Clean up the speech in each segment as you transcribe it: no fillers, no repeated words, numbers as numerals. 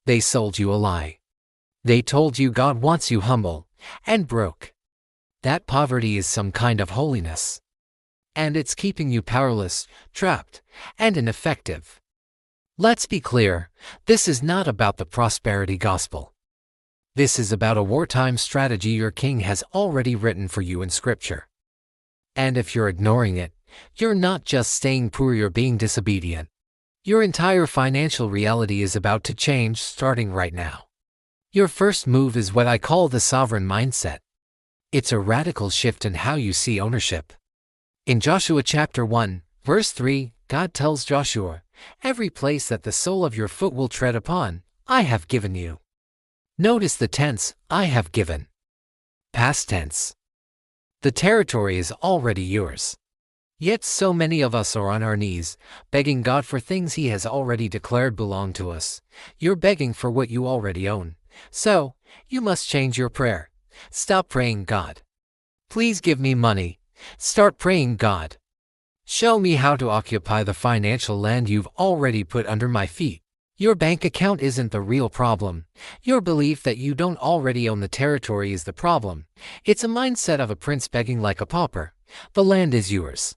They sold you a lie. They told you God wants you humble and broke. That poverty is some kind of holiness. And it's keeping you powerless, trapped, and ineffective. Let's be clear, this is not about the prosperity gospel. This is about a wartime strategy your king has already written for you in Scripture. And if you're ignoring it, you're not just staying poor, you're being disobedient. Your entire financial reality is about to change starting right now. Your first move is what I call the sovereign mindset. It's a radical shift in how you see ownership. In Joshua chapter 1, verse 3, God tells Joshua, "Every place that the sole of your foot will tread upon, I have given you." Notice the tense, I have given. Past tense. The territory is already yours. Yet so many of us are on our knees, begging God for things He has already declared belong to us. You're begging for what you already own. So, you must change your prayer. Stop praying, "God, please give me money." Start praying, "God, show me how to occupy the financial land you've already put under my feet." Your bank account isn't the real problem. Your belief that you don't already own the territory is the problem. It's a mindset of a prince begging like a pauper. The land is yours.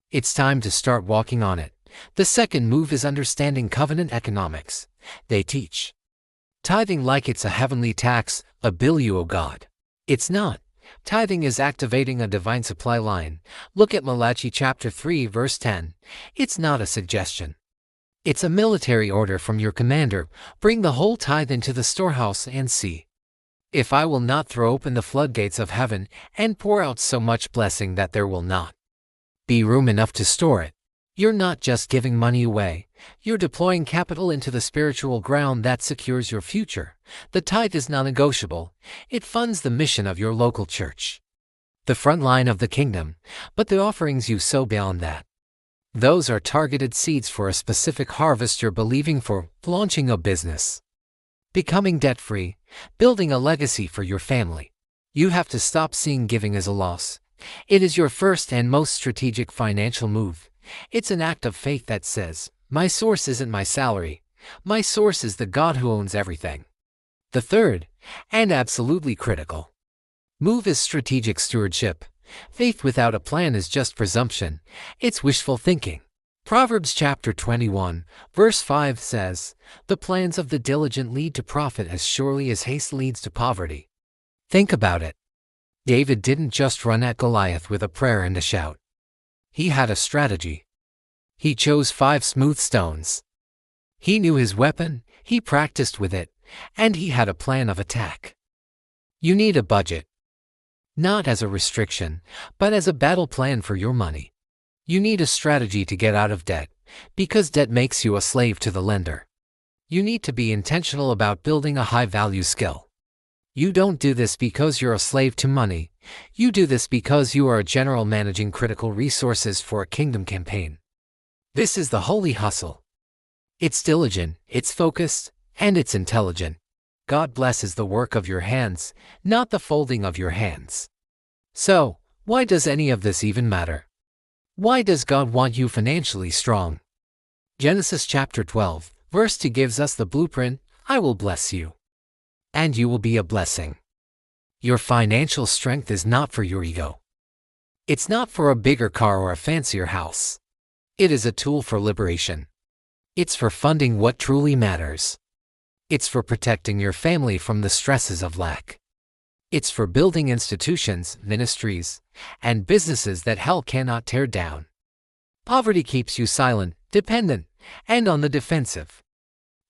It's time to start walking on it. The second move is understanding covenant economics. They teach tithing like it's a heavenly tax, a bill you owe God. It's not. Tithing is activating a divine supply line. Look at Malachi chapter 3 verse 10. It's not a suggestion. It's a military order from your commander. Bring the whole tithe into the storehouse and see if I will not throw open the floodgates of heaven and pour out so much blessing that there will not be room enough to store it. You're not just giving money away. You're deploying capital into the spiritual ground that secures your future. The tithe is non-negotiable. It funds the mission of your local church, the front line of the kingdom, but the offerings you sow beyond that, those are targeted seeds for a specific harvest you're believing for: launching a business, becoming debt-free, building a legacy for your family. You have to stop seeing giving as a loss. It is your first and most strategic financial move. It's an act of faith that says, my source isn't my salary. My source is the God who owns everything. The third, and absolutely critical, move is strategic stewardship. Faith without a plan is just presumption. It's wishful thinking. Proverbs chapter 21, verse 5 says, "The plans of the diligent lead to profit as surely as haste leads to poverty." Think about it. David didn't just run at Goliath with a prayer and a shout. He had a strategy. He chose 5 smooth stones. He knew his weapon, he practiced with it, and he had a plan of attack. You need a budget. Not as a restriction, but as a battle plan for your money. You need a strategy to get out of debt, because debt makes you a slave to the lender. You need to be intentional about building a high-value skill. You don't do this because you're a slave to money. You do this because you are a general managing critical resources for a kingdom campaign. This is the holy hustle. It's diligent, it's focused, and it's intelligent. God blesses the work of your hands, not the folding of your hands. So, why does any of this even matter? Why does God want you financially strong? Genesis chapter 12, verse 2 gives us the blueprint: I will bless you, and you will be a blessing. Your financial strength is not for your ego. It's not for a bigger car or a fancier house. It is a tool for liberation. It's for funding what truly matters. It's for protecting your family from the stresses of lack. It's for building institutions, ministries, and businesses that hell cannot tear down. Poverty keeps you silent, dependent, and on the defensive.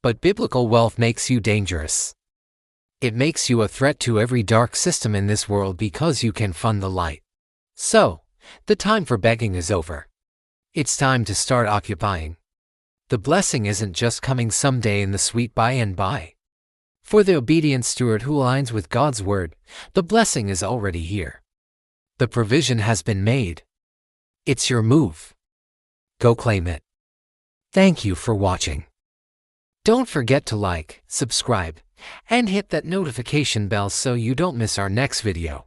But biblical wealth makes you dangerous. It makes you a threat to every dark system in this world because you can fund the light. So, the time for begging is over. It's time to start occupying. The blessing isn't just coming someday in the sweet by and by. For the obedient steward who aligns with God's word, the blessing is already here. The provision has been made. It's your move. Go claim it. Thank you for watching. Don't forget to like, subscribe, and hit that notification bell so you don't miss our next video.